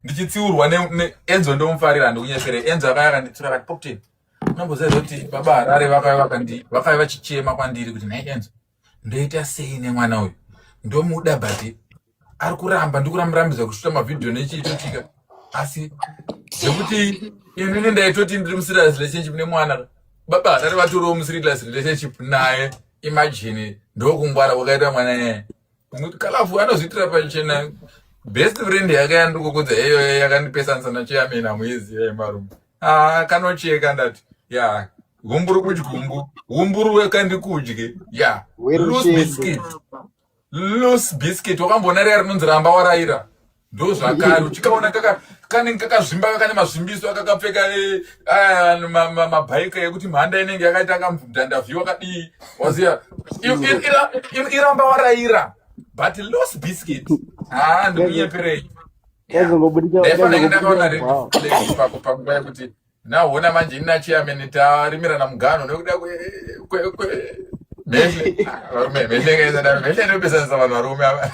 ndichitsiurwa neEnzo ndomufarira ndikunyesere Enzo akaya nditsura kati Popten nomboziva kuti baba Harare vakaya vachichema kwandiri kuti nhai Enzo ndoita sei nemwana uyu ndomuda but ari kuramba ndikuramurambidza kushuta mavhidhiyo nechiitotika asi zvekuti inini ndaitoti ndiri muserious relationship nemwana baba Harare vatoriwo muserious relationship naye imagine ndokungwara kwakaita mwana nyaya kalafu anozviitira pachena best friend yake yandikukudza heyo yakandipesanisa nachoyamena mwezi marume kanocheka ndati ya humburu kudyumbu humburu wekandikudye ya loose biscuit wakambona riya rinonzi ramba waraira ndo zvakare uchikaona kanenge kakazvimba kakane mazvimbiso akakapfeka mabhaika ekuti mhanda inenge yakaita akamudhandavhiwa kadii waziva iramba waraira but loose biscuit ndikunyeperei ndaifanenge ndakaona pakupa yekuti naona manje ina chairman tarimirana mugano nekuda mehle ndopesanisa vanhu varume ava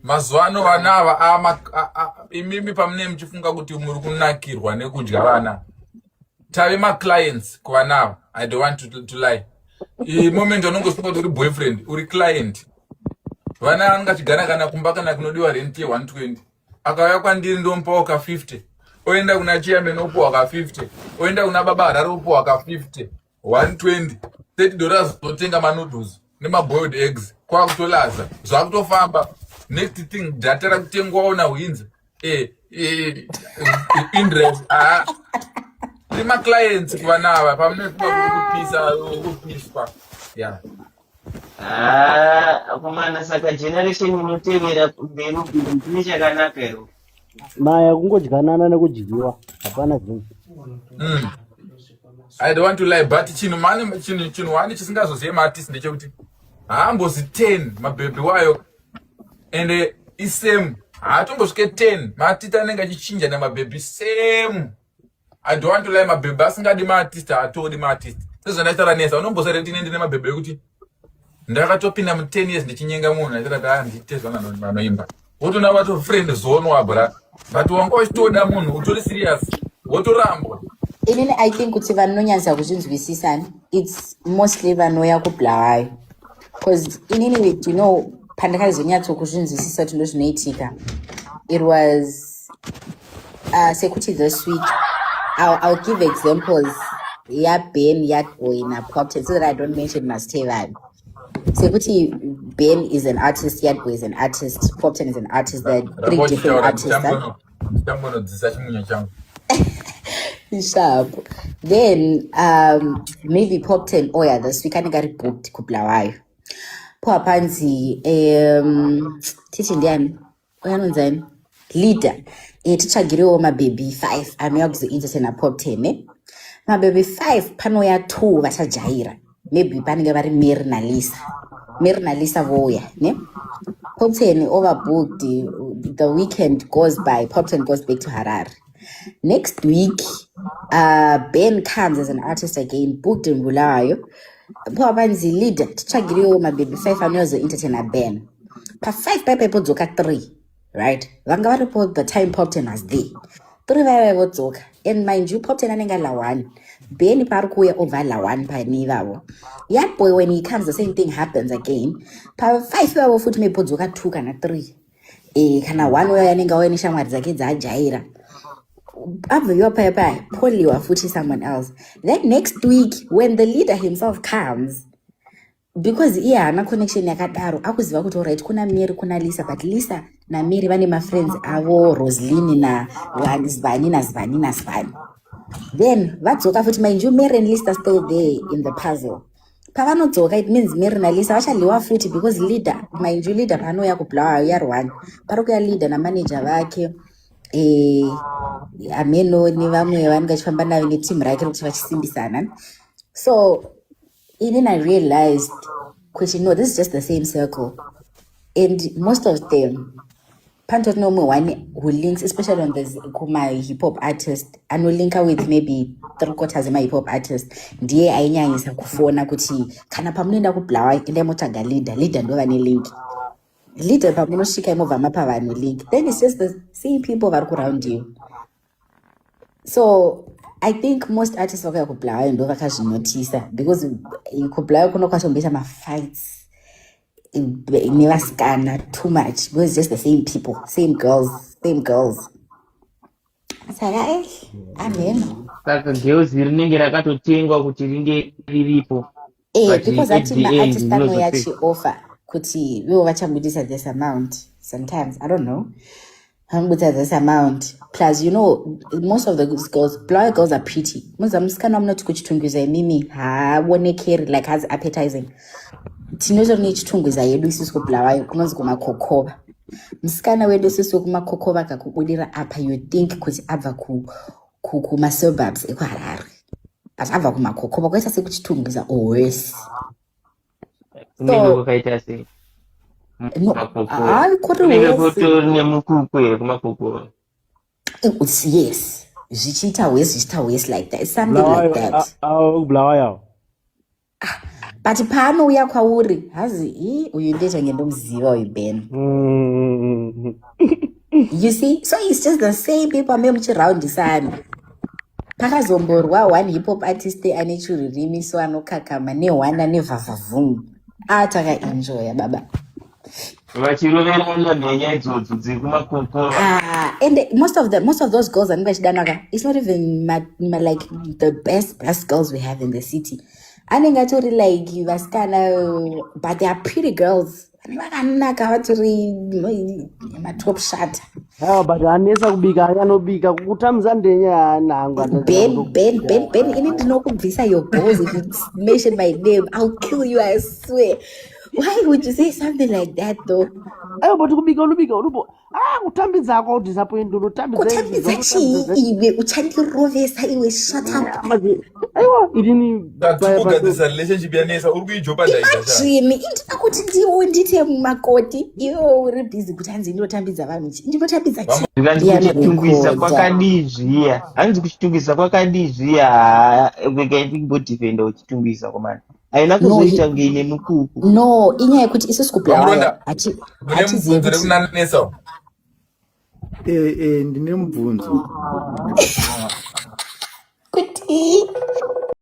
mazuva ano vana ava imimi pamune muchifunga kuti muri kunakirwa nekudya vana tave maclients kuvana ava. I don't want to lie. Moment unongosunga kuti uri boyfriend uri client vana angachigara kana kumba kana kunodiwa rent ye 120 akauya kwandiri ndomupawo ka 50 oenda kuna chairman opuwa ka 50 oenda kuna baba Harare opuwa ka 50 120 $30 zotenga manoodles nemaboiled eggs kwakutolaza zvakutofamba. Next thing data rakutengwawo naHwinzi interest rima clients kuvana ava pamune kupiswa yeah. Kumana saka generation inotevera mberi ndine chakanaka ero maya kungodyanana nekudyiwa hapana zvinhu. I don't want to lie but chinhu wani chisingazozive maartist ndechekuti haambozi 10 mabhebhi wayo ende isame haatombosvike 10 maartist anenge achichinja nemabhebhi same. I don't want to lie mabhebhi asingadi maartist haatodi maartist sezvandaitaura nesa unombosare kuti ndine mabhebhi ekuti ndakatopinda mu10 years ndichinyenga munhu aitira nditezva vanoimba wotona vato friend zonwa bra but wanga uchitoda munhu utori serious wotorambwa. Inini I think kuti vanhu nonyanza kuzvinzwisisa it's mostly vanouya kublawayo because inini you know pandakazonyatso kuzvinzwisisa kuti ndozvinoitika it was sekuti this week I'll give examples Ben Boy na Popten so that I don't mention Mastevan. Sekuti Ben is an artist, Boy is an artist, Popten is an artist. They're three different artists. Sharp. Then maybe Popten this week I got booked kublawayo. Poa panzi tichi ndiani oyanonzani leader tichagiriwo mabhebhi 5 anouya kuzointertaina Popten mabhebhi 5 panouya 2 vachajaira maybe panenge vari Mary naLisa vouya ne Popten overbooked. The weekend goes by, Popten goes back to Harare. Next week Ben comes as an artist again, booked in Bulawayo. Poa panzi leader tichagiriwo mabhebhi 5 anozoentertaina Ben pa 5 paipa ipodzoka 3 right vanga varipo the time Popten was there 3 vaiva vodzoka and mind you Popten anenge la 1 Ben pari kuuya obva la 1 pani ivavo Boy when he comes the same thing happens again pa 5 ivavo futi meipodzoka 2 kana 3 kana 1 uya anenge auya neshamwari dzake dzaajaira abveyo paya poliwa futi someone else. Then next week when the leader himself comes, because iye haana connection yakadaro akuziva kuti alright kuna Mary kuna Lisa but Lisa na Mary vane mafriends avo Rosaline na Zvani na Zvani. Then vadzoka futi mind you Mary and Lisa still there in the puzzle. Pavanodzoka it means Mary na Lisa vachaliwa futi because leader mind you leader panouya kublawayo yari 1 parikuya leader na manager vake Ameno ni vamwe vanga chifamba nayo neteam rake kuti vachisimbisana. So then I realized kuti no, this is just the same circle and most of them pantot no one who links especially on this kuma hip hop artist anolinka with maybe 3/4 ema hip hop artist ndiye ainyanyisa kufona kuti kana pamunoenda kublawa ende motaga leader ndo vane link leader pamunosvika imovha mapa vanhu league, then it's just the same people vari around you. So I think most artists vakauya kubulawayo ndo vakazvinotisa, because kubulawayo kunokwatomboita mafights nevasikana too much, because it's just the same people, same girls. Saka ameno Saka girls rinenge rakatotengwa kuti ringe riripo. But because at the end, artist anouya munozopedza. achioffer kuti ivo vachabudisa this amount. Sometimes I don't know, vamubudisa this amount, plus you know most of the girls, Bulawayo girls are pretty. Muza musikana munoti kuchitungwiza imimi haonekeri like has appetizing. Tinotori nechitungwiza yedu isusu kuBulawayo kunonzi kumakokova. Musikana wedu isusu kumakokova kakubudira apa, you think kuti abva kumasuburbs ekuHarare, but abva kumakokova kwaita sekuchitungwiza or worse. Kumene kwakaita sei? No, Kumakokoro. kuri Kunenge worse. kutori nemukuku here kumakokoro. Yes, zvichiita worse like that, something like that. Bulawayo. But paanouya kwauri hazi uyu ndechange ndomuziva uyu Ben. You see, so it's just the same people amene muchiraundisana. Pakazomborwa one hip hop artist ane chiririmiso anokakama nehwanda nevhavhavhungu, takaenjoya baba. Vachiroverana nenyaya idzodzo dzekumakokoro. And most of those girls anenge achidanaka, it's not even like the best girls we have in the city. Anenge atori like vasikana, but they are pretty girls. Vakanaka vatori matop shot. But anesa kubika anobika kutamza ndenya nangwa. Ben, ini ndinokubvisa your balls if you mention my name. I'll kill you, I swear. Why would you say something like that though? But kubika urubo. Kutambidza kwa disappoint unotambidza. Kutambidza chii iwe uchandirovesa iwe, shut up. Aiwa idini Kugadzisa relationship yanesa uri kuijopa daita. Imagine indina kuti ndiwo ndite mumakoti, iwe uri busy kuti hanzi ndinotambidza vanhu. Ndinotambidza chii? Zvikanzi kuchitungwisa kwakadii zviya. Hanzi kuchitungwisa kwakadii zviya. Ndikaitimbodifenda uchitungwisa komana. Haina kuzoita kunge ine mukuku. No, inyaya yekuti isusu kuBulawayo Mune mubvunzo rekunanesa. Ndine mubvunzo. kuti